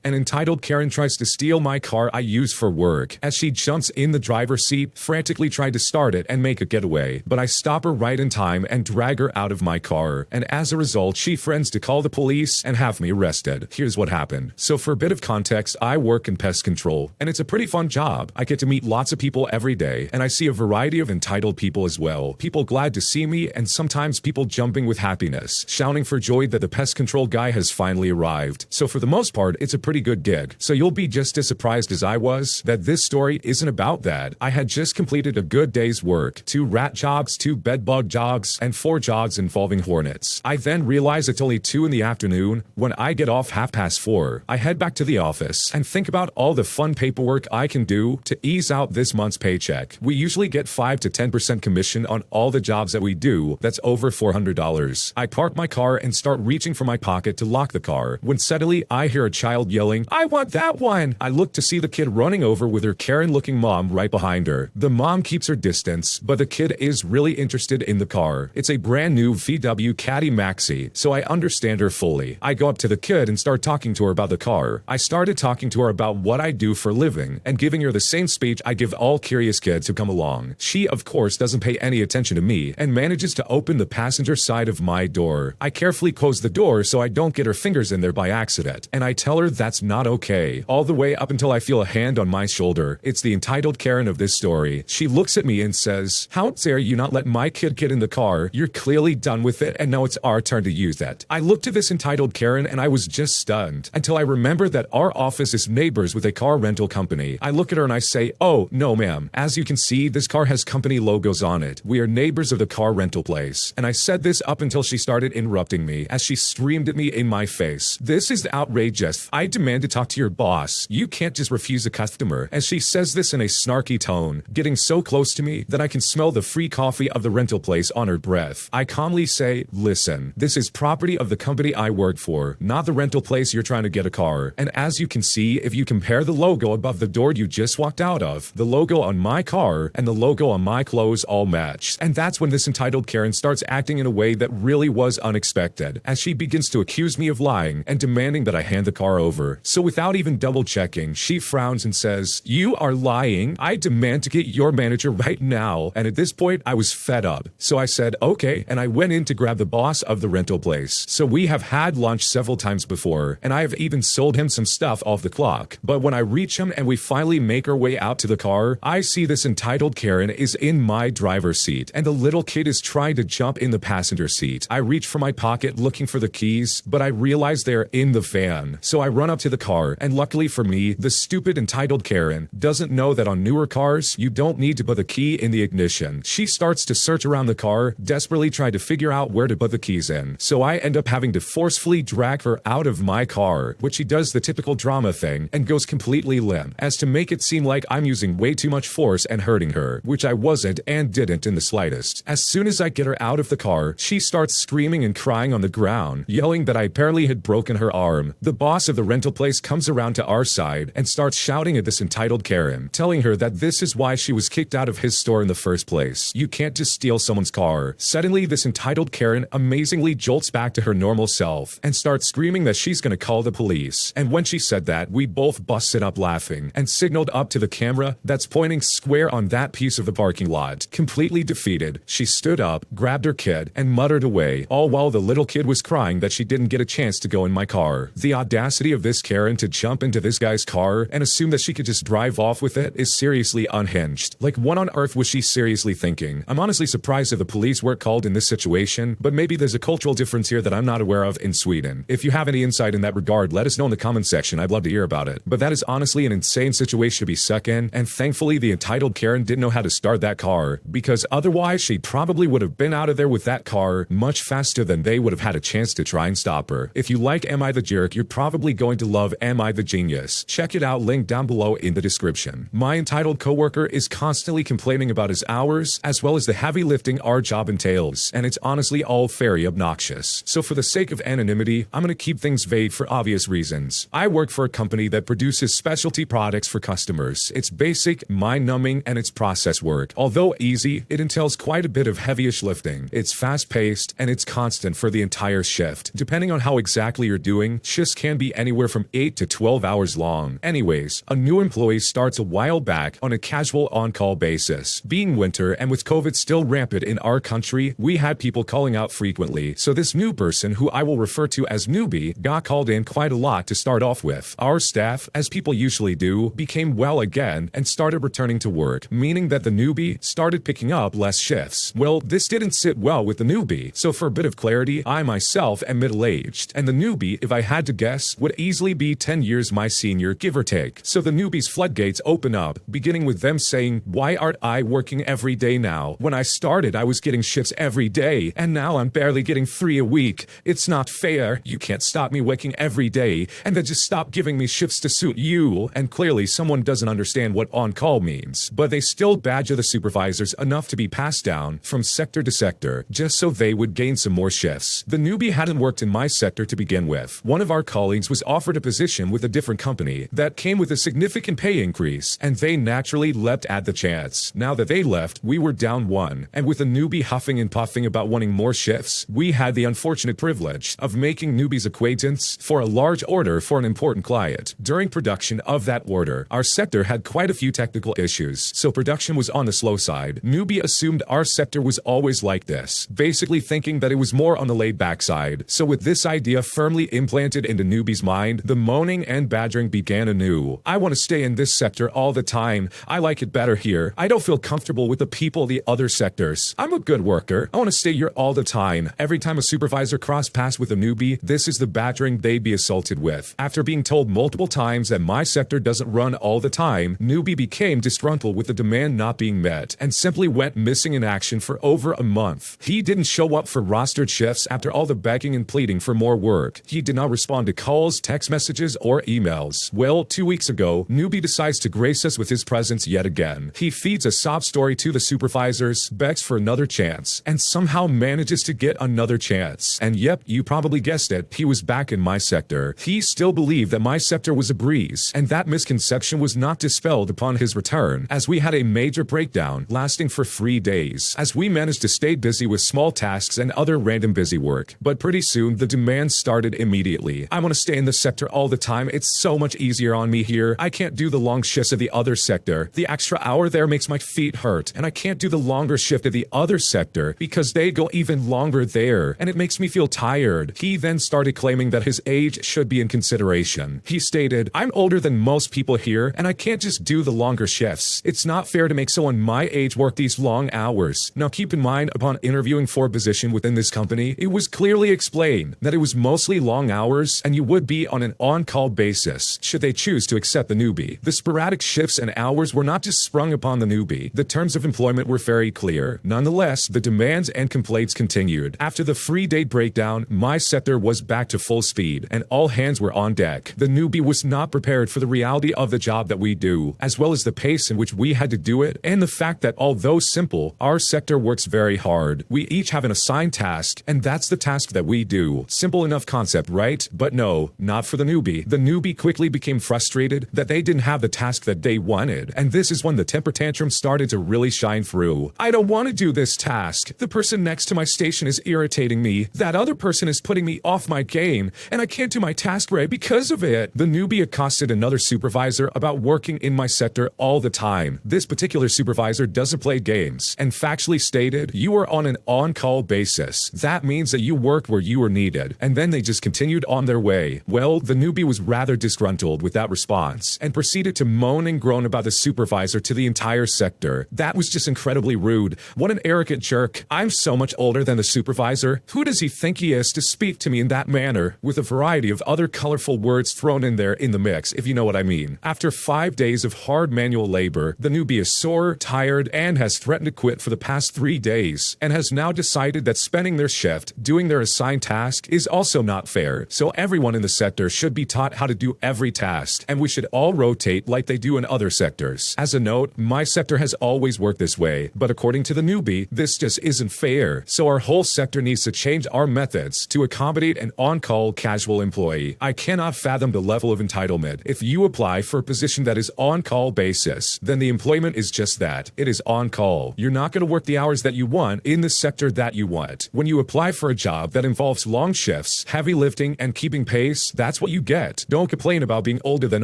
An entitled Karen tries to steal my car I use for work. As she jumps in the driver's seat, frantically trying to start it and make a getaway, but I stop her right in time and drag her out of my car, and as a result she threatens to call the police and have me arrested. Here's what happened. So for a bit of context, I work in pest control, and it's a pretty fun job. I get to meet lots of people every day, and I see a variety of entitled people as well. People glad to see me, and sometimes people jumping with happiness, shouting for joy that the pest control guy has finally arrived. So for the most part, it's a pretty good gig. So you'll be just as surprised as I was that this story isn't about that. I had just completed a good day's work, 2 rat jobs, 2 bedbug jobs, and 4 jobs involving hornets. I then realize it's only 2 in the afternoon when I get off 4:30. I head back to the office and think about all the fun paperwork I can do to ease out this month's paycheck. We usually get 5 to 10% commission on all the jobs that we do. That's over $400. I park my car and start reaching for my pocket to lock the car when suddenly I hear a child yelling, "I want that one!" I look to see the kid running over with her Karen-looking mom right behind her. The mom keeps her distance, but the kid is really interested in the car. It's a brand new VW Caddy Maxi, so I understand her fully. I go up to the kid and start talking to her about the car. I started talking to her about what I do for a living and giving her the same speech I give all curious kids who come along. She, of course, doesn't pay any attention to me and manages to open the passenger side of my door. I carefully close the door so I don't get her fingers in there by accident, and I tell her that's not okay, all the way up until I feel a hand on my shoulder. It's the entitled Karen of this story. She looks at me and says, "How dare you not let my kid get in the car? You're clearly done with it, and now it's our turn to use that." I looked at this entitled Karen and I was just stunned until I remember that our office is neighbors with a car rental company. I look at her and I say, "Oh, no ma'am. As you can see, this car has company logos on it. We are neighbors of the car rental place." And I said this up until she started interrupting me as she screamed at me in my face, "This is outrageous. I demand to talk to your boss. You can't just refuse a customer." As she says this in a snarky tone, getting so close to me that I can smell the free coffee of the rental place on her breath. I calmly say, "Listen, this is property of the company I work for, not the rental place you're trying to get a car. And as you can see, if you compare the logo above the door you just walked out of, the logo on my car and the logo on my clothes all match." And that's when this entitled Karen starts acting in a way that really was unexpected, as she begins to accuse me of lying and demanding that I hand the car over. So without even double checking, she frowns and says, "You are lying. I demand to get your manager right now." And at this point, I was fed up. So I said, "Okay," and I went in to grab the boss of the rental place. So we have had lunch several times before, and I have even sold him some stuff off the clock. But when I reach him and we finally make our way out to the car, I see this entitled Karen is in my driver's seat, and the little kid is trying to jump in the passenger seat. I reach for my pocket looking for the keys, but I realize they're in the van. So I run up to the car, and luckily for me, the stupid entitled Karen doesn't know that on newer cars, you don't need to put the key in the ignition. She starts to search around the car, desperately trying to figure out where to put the keys in. So I end up having to forcefully drag her out of my car, which she does the typical drama thing and goes completely limp, as to make it seem like I'm using way too much force and hurting her, which I wasn't and didn't in the slightest. As soon as I get her out of the car, she starts screaming and crying on the ground, yelling that I apparently had broken her arm. The boss of the rental place comes around to our side and starts shouting at this entitled Karen, telling her that this is why she was kicked out of his store in the first place. You can't just steal someone's car. Suddenly, this entitled Karen amazingly jolts back to her normal self and starts screaming that she's gonna call the police. And when she said that, we both busted up laughing and signaled up to the camera that's pointing square on that piece of the parking lot. Completely defeated, she stood up, grabbed her kid, and muttered away, all while the little kid was crying that she didn't get a chance to go in my car. The audacity of this Karen to jump into this guy's car and assume that she could just drive off with it is seriously unhinged. Like, what on earth was she seriously thinking? I'm honestly surprised that the police weren't called in this situation, but maybe there's a cultural difference here that I'm not aware of in Sweden. If you have any insight in that regard, let us know in the comment section. I'd love to hear about it. But that is honestly an insane situation to be stuck in, and thankfully the entitled Karen didn't know how to start that car, because otherwise she probably would have been out of there with that car much faster than they would have had a chance to try and stop her. If you like Am I the Jerk, you're probably going to love Am I the Genius. Check it out, link down below in the description. My entitled coworker is constantly complaining about his hours, as well as the heavy lifting our job entails, and it's honestly all very obnoxious. So for the sake of anonymity, I'm gonna keep things vague for obvious reasons. I work for a company that produces specialty products for customers. It's basic, mind-numbing, and it's process work. Although easy, it entails quite a bit of heavyish lifting. It's fast-paced, and it's constant for the entire shift. Depending on how exactly you're doing, shifts can be anywhere from from 8 to 12 hours long. Anyways, a new employee starts a while back on a casual on-call basis. Being winter and with COVID still rampant in our country, we had people calling out frequently, so this new person, who I will refer to as newbie, got called in quite a lot to start off with. Our staff, as people usually do, became well again and started returning to work, meaning that the newbie started picking up less shifts. Well, this didn't sit well with the newbie, so for a bit of clarity, I myself am middle-aged, and the newbie, if I had to guess, would easily be 10 years my senior, give or take. So the newbie's floodgates open up, beginning with them saying, "Why aren't I working every day now? When I started, I was getting shifts every day, and now I'm barely getting 3 a week. It's not fair. You can't stop me working every day, and then just stop giving me shifts to suit you." And clearly someone doesn't understand what on-call means, but they still badger the supervisors enough to be passed down from sector to sector, just so they would gain some more shifts. The newbie hadn't worked in my sector to begin with. One of our colleagues was offered a position with a different company that came with a significant pay increase, and they naturally leapt at the chance. Now that they left, we were down one, and with a newbie huffing and puffing about wanting more shifts, we had the unfortunate privilege of making newbie's acquaintance for a large order for an important client. During production of that order, our sector had quite a few technical issues, so production was on the slow side. Newbie assumed our sector was always like this, basically thinking that it was more on the laid-back side. So with this idea firmly implanted into newbie's mind, the moaning and badgering began anew. "I want to stay in this sector all the time. I like it better here. I don't feel comfortable with the people of the other sectors. I'm a good worker. I want to stay here all the time." Every time a supervisor crossed paths with a newbie, this is the badgering they'd be assaulted with. After being told multiple times that my sector doesn't run all the time, newbie became disgruntled with the demand not being met and simply went missing in action for over a month. He didn't show up for rostered shifts after all the begging and pleading for more work. He did not respond to calls, text messages, or emails. Well, 2 weeks ago, newbie decides to grace us with his presence yet again. He feeds a sob story to the supervisors, begs for another chance, and somehow manages to get another chance. And yep, you probably guessed it, he was back in my sector. He still believed that my sector was a breeze, and that misconception was not dispelled upon his return, as we had a major breakdown lasting for 3 days, as we managed to stay busy with small tasks and other random busy work. But pretty soon, the demands started immediately. "I want to stay in the sector all the time. It's so much easier on me here. I can't do the long shifts of the other sector. The extra hour there makes my feet hurt, and I can't do the longer shift of the other sector because they go even longer there, and it makes me feel tired." He then started claiming that his age should be in consideration. He stated, "I'm older than most people here, and I can't just do the longer shifts. It's not fair to make someone my age work these long hours." Now keep in mind, upon interviewing for a position within this company, it was clearly explained that it was mostly long hours and you would be on an on-call basis should they choose to accept the newbie. The sporadic shifts and hours were not just sprung upon the newbie. The terms of employment were very clear. Nonetheless, the demands and complaints continued. After the 3-day breakdown, my sector was back to full speed and all hands were on deck. The newbie was not prepared for the reality of the job that we do, as well as the pace in which we had to do it, and the fact that although simple, our sector works very hard. We each have an assigned task, and that's the task that we do. Simple enough concept, right? But no, not for the newbie. The newbie quickly became frustrated that they didn't have the task that they wanted, and this is when the temper tantrum started to really shine through. "I don't want to do this task. The person next to my station is irritating me. That other person is putting me off my game, and I can't do my task right because of it." The newbie accosted another supervisor about working in my sector all the time. This particular supervisor doesn't play games, and factually stated, "You are on an on-call basis. That means that you work where you are needed." And then they just continued on their way. Well, the newbie was rather disgruntled with that response, and proceeded to moan and groan about the supervisor to the entire sector. That was just incredibly rude. What an arrogant jerk. I'm so much older than the supervisor. Who does he think he is to speak to me in that manner? With a variety of other colorful words thrown in there in the mix, if you know what I mean. After 5 days of hard manual labor, the newbie is sore, tired, and has threatened to quit for the past 3 days, and has now decided that spending their shift doing their assigned task is also not fair. So everyone in the sector should be taught how to do every task, and we should all rotate like they do in other sectors. As a note, my sector has always worked this way, but according to the newbie, this just isn't fair. So our whole sector needs to change our methods to accommodate an on-call casual employee. I cannot fathom the level of entitlement. If you apply for a position that is on-call basis, then the employment is just that. It is on-call. You're not going to work the hours that you want in the sector that you want. When you apply for a job that involves long shifts, heavy lifting, and keeping pace, that's that's what you get. Don't complain about being older than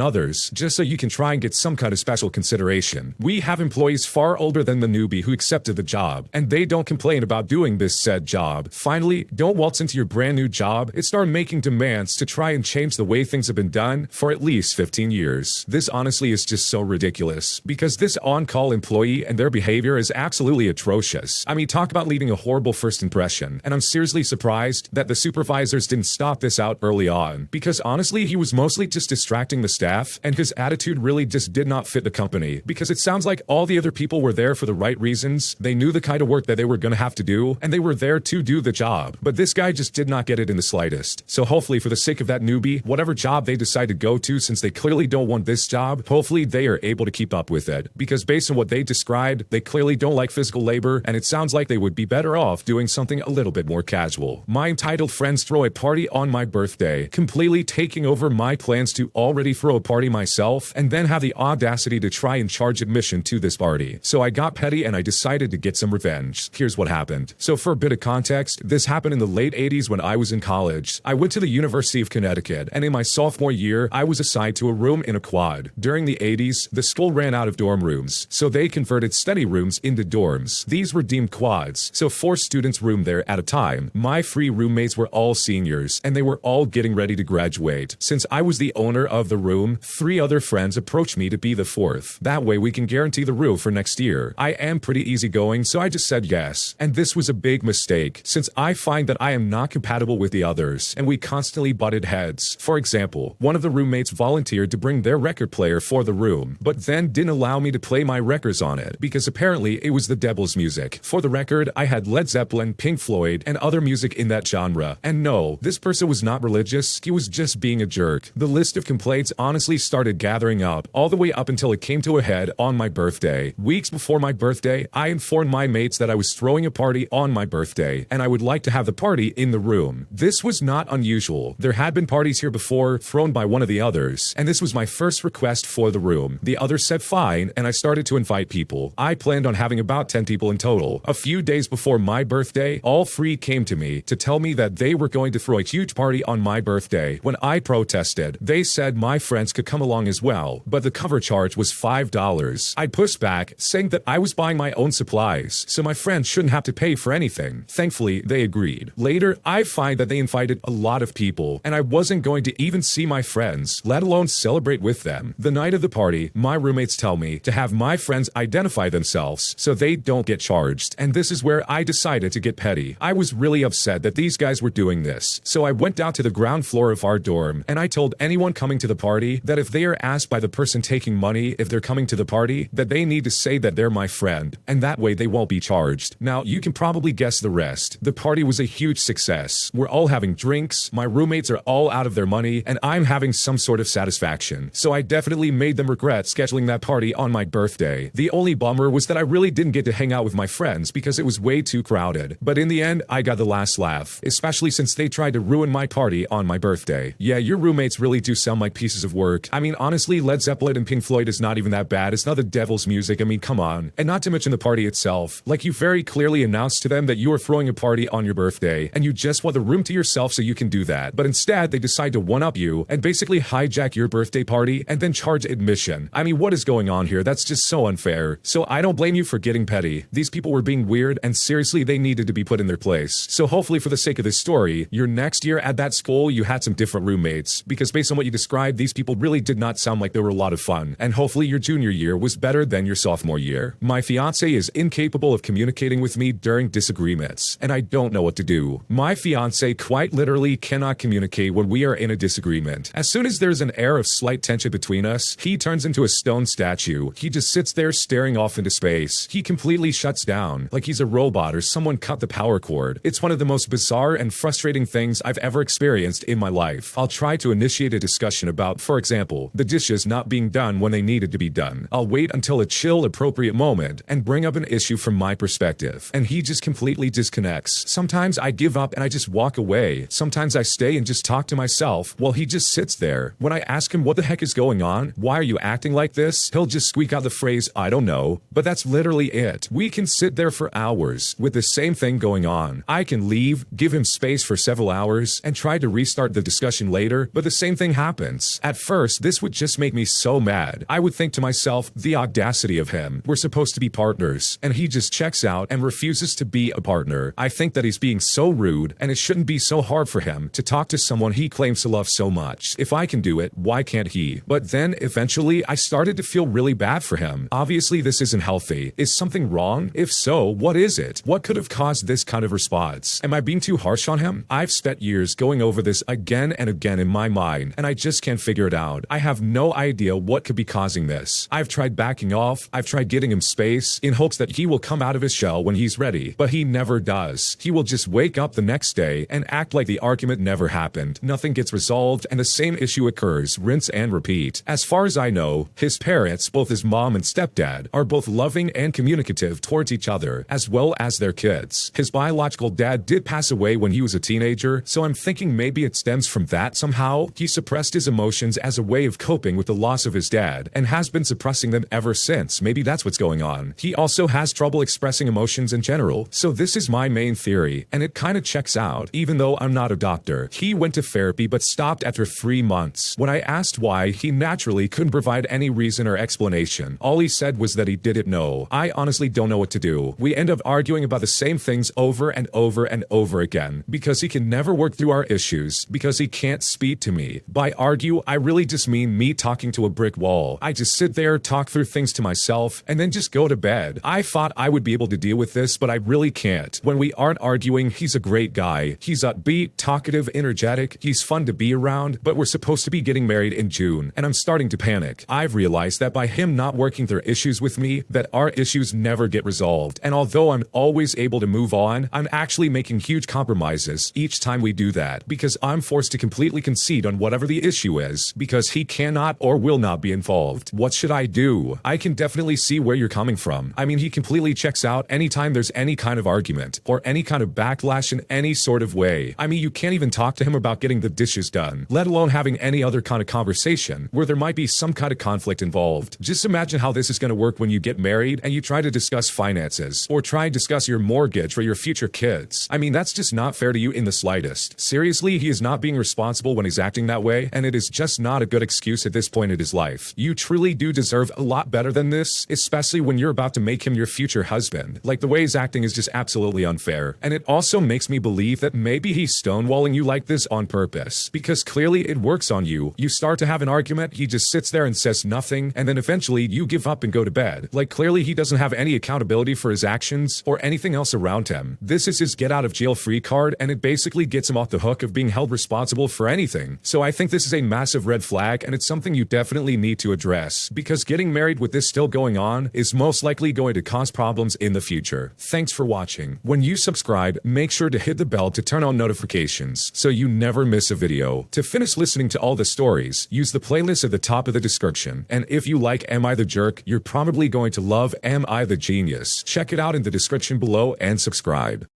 others, just so you can try and get some kind of special consideration. We have employees far older than the newbie who accepted the job, and they don't complain about doing this said job. Finally, don't waltz into your brand new job and start making demands to try and change the way things have been done for at least 15 years. This honestly is just so ridiculous, because this on-call employee and their behavior is absolutely atrocious. I mean, talk about leaving a horrible first impression, and I'm seriously surprised that the supervisors didn't stop this out early on, because honestly, he was mostly just distracting the staff, and his attitude really just did not fit the company, because it sounds like all the other people were there for the right reasons, they knew the kind of work that they were gonna have to do, and they were there to do the job. But this guy just did not get it in the slightest. So hopefully, for the sake of that newbie, whatever job they decide to go to, since they clearly don't want this job, hopefully they are able to keep up with it. Because based on what they described, they clearly don't like physical labor, and it sounds like they would be better off doing something a little bit more casual. My entitled friends throw a party on my birthday, completely taking over my plans to already throw a party myself, and then have the audacity to try and charge admission to this party. So I got petty and I decided to get some revenge. Here's what happened. So for a bit of context, this happened in the late 80s when I was in college. I went to the University of Connecticut, and in my sophomore year, I was assigned to a room in a quad. During the 80s, the school ran out of dorm rooms, so they converted study rooms into dorms. These were deemed quads, so 4 students roomed there at a time. My 3 roommates were all seniors, and they were all getting ready to graduate. Since I was the owner of the room, 3 other friends approached me to be the 4th. That way we can guarantee the room for next year. I am pretty easygoing, so I just said yes. And this was a big mistake, since I find that I am not compatible with the others, and we constantly butted heads. For example, one of the roommates volunteered to bring their record player for the room, but then didn't allow me to play my records on it, because apparently it was the devil's music. For the record, I had Led Zeppelin, Pink Floyd, and other music in that genre. And no, this person was not religious, he was just being a jerk. The list of complaints honestly started gathering up, all the way up until it came to a head on my birthday. Weeks before my birthday, I informed my mates that I was throwing a party on my birthday, and I would like to have the party in the room. This was not unusual. There had been parties here before, thrown by one of the others, and this was my first request for the room. The others said fine, and I started to invite people. I planned on having about 10 people in total. A few days before my birthday, all 3 came to me to tell me that they were going to throw a huge party on my birthday. When I protested, they said my friends could come along as well, but the cover charge was $5. I pushed back, saying that I was buying my own supplies, so my friends shouldn't have to pay for anything. Thankfully, they agreed. Later, I find that they invited a lot of people, and I wasn't going to even see my friends, let alone celebrate with them. The night of the party, my roommates tell me to have my friends identify themselves so they don't get charged, and this is where I decided to get petty. I was really upset that these guys were doing this, so I went down to the ground floor of our dorm, and I told anyone coming to the party that if they are asked by the person taking money if they're coming to the party, that they need to say that they're my friend, and that way they won't be charged. Now, you can probably guess the rest. The party was a huge success. We're all having drinks, my roommates are all out of their money, and I'm having some sort of satisfaction. So I definitely made them regret scheduling that party on my birthday. The only bummer was that I really didn't get to hang out with my friends because it was way too crowded. But in the end, I got the last laugh, especially since they tried to ruin my party on my birthday. Yeah, your roommates really do sound like pieces of work. I mean, honestly, Led Zeppelin and Pink Floyd is not even that bad. It's not the devil's music. I mean, come on. And not to mention the party itself. Like, you very clearly announced to them that you are throwing a party on your birthday, and you just want the room to yourself so you can do that. But instead, they decide to one-up you and basically hijack your birthday party and then charge admission. I mean, what is going on here? That's just so unfair. So I don't blame you for getting petty. These people were being weird, and seriously, they needed to be put in their place. So hopefully, for the sake of this story, your next year at that school, you had some different roommates, because based on what you described, these people really did not sound like they were a lot of fun. And hopefully your junior year was better than your sophomore year. My fiance is incapable of communicating with me during disagreements, and I don't know what to do. My fiance quite literally cannot communicate when we are in a disagreement. As soon as there's an air of slight tension between us, he turns into a stone statue. He just sits there staring off into space. He completely shuts down, like he's a robot or someone cut the power cord. It's one of the most bizarre and frustrating things I've ever experienced in my life. I'll try to initiate a discussion about, for example, the dishes not being done when they needed to be done. I'll wait until a chill, appropriate moment and bring up an issue from my perspective, and he just completely disconnects. Sometimes I give up and I just walk away. Sometimes I stay and just talk to myself while he just sits there. When I ask him what the heck is going on, why are you acting like this, he'll just squeak out the phrase, I don't know. But that's literally it. We can sit there for hours with the same thing going on. I can leave, give him space for several hours, and try to restart the discussion explanation later, but the same thing happens. At first, this would just make me so mad. I would think to myself, the audacity of him. We're supposed to be partners, and he just checks out and refuses to be a partner. I think that he's being so rude, and it shouldn't be so hard for him to talk to someone he claims to love so much. If I can do it, why can't he? But then, eventually, I started to feel really bad for him. Obviously, this isn't healthy. Is something wrong? If so, what is it? What could have caused this kind of response? Am I being too harsh on him? I've spent years going over this again and again in my mind, and I just can't figure it out. I have no idea what could be causing this. I've tried backing off, I've tried getting him space, in hopes that he will come out of his shell when he's ready, but he never does. He will just wake up the next day and act like the argument never happened. Nothing gets resolved, and the same issue occurs, rinse and repeat. As far as I know, his parents, both his mom and stepdad, are both loving and communicative towards each other, as well as their kids. His biological dad did pass away when he was a teenager, so I'm thinking maybe it stems from that somehow. He suppressed his emotions as a way of coping with the loss of his dad, and has been suppressing them ever since. Maybe that's what's going on. He also has trouble expressing emotions in general, so this is my main theory, and it kinda checks out, even though I'm not a doctor. He went to therapy but stopped after 3 months. When I asked why, he naturally couldn't provide any reason or explanation. All he said was that he didn't know. I honestly don't know what to do. We end up arguing about the same things over and over and over again, because he can never work through our issues, because he can't speak to me. By argue, I really just mean me talking to a brick wall. I just sit there, talk through things to myself, and then just go to bed. I thought I would be able to deal with this, but I really can't. When we aren't arguing, he's a great guy. He's upbeat, talkative, energetic. He's fun to be around, but we're supposed to be getting married in June, and I'm starting to panic. I've realized that by him not working through issues with me, that our issues never get resolved. And although I'm always able to move on, I'm actually making huge compromises each time we do that, because I'm forced to completely concede on whatever the issue is, because he cannot or will not be involved. What should I do? I can definitely see where you're coming from. I mean, he completely checks out anytime there's any kind of argument, or any kind of backlash in any sort of way. I mean, you can't even talk to him about getting the dishes done, let alone having any other kind of conversation where there might be some kind of conflict involved. Just imagine how this is going to work when you get married and you try to discuss finances, or try and discuss your mortgage for your future kids. I mean, that's just not fair to you in the slightest. Seriously, he is not being responsible when he's acting that way, and it is just not a good excuse at this point in his life. You truly do deserve a lot better than this, especially when you're about to make him your future husband. Like, the way he's acting is just absolutely unfair. And it also makes me believe that maybe he's stonewalling you like this on purpose, because clearly it works on you. You start to have an argument, he just sits there and says nothing, and then eventually you give up and go to bed. Like, clearly he doesn't have any accountability for his actions or anything else around him. This is his get out of jail free card, and it basically gets him off the hook of being held responsible for anything. So I think this is a massive red flag, and it's something you definitely need to address, because getting married with this still going on is most likely going to cause problems in the future. Thanks for watching. When you subscribe, make sure to hit the bell to turn on notifications so you never miss a video. To finish listening to all the stories, use the playlist at the top of the description. And if you like Am I the Jerk, you're probably going to love Am I the Genius. Check it out in the description below and subscribe.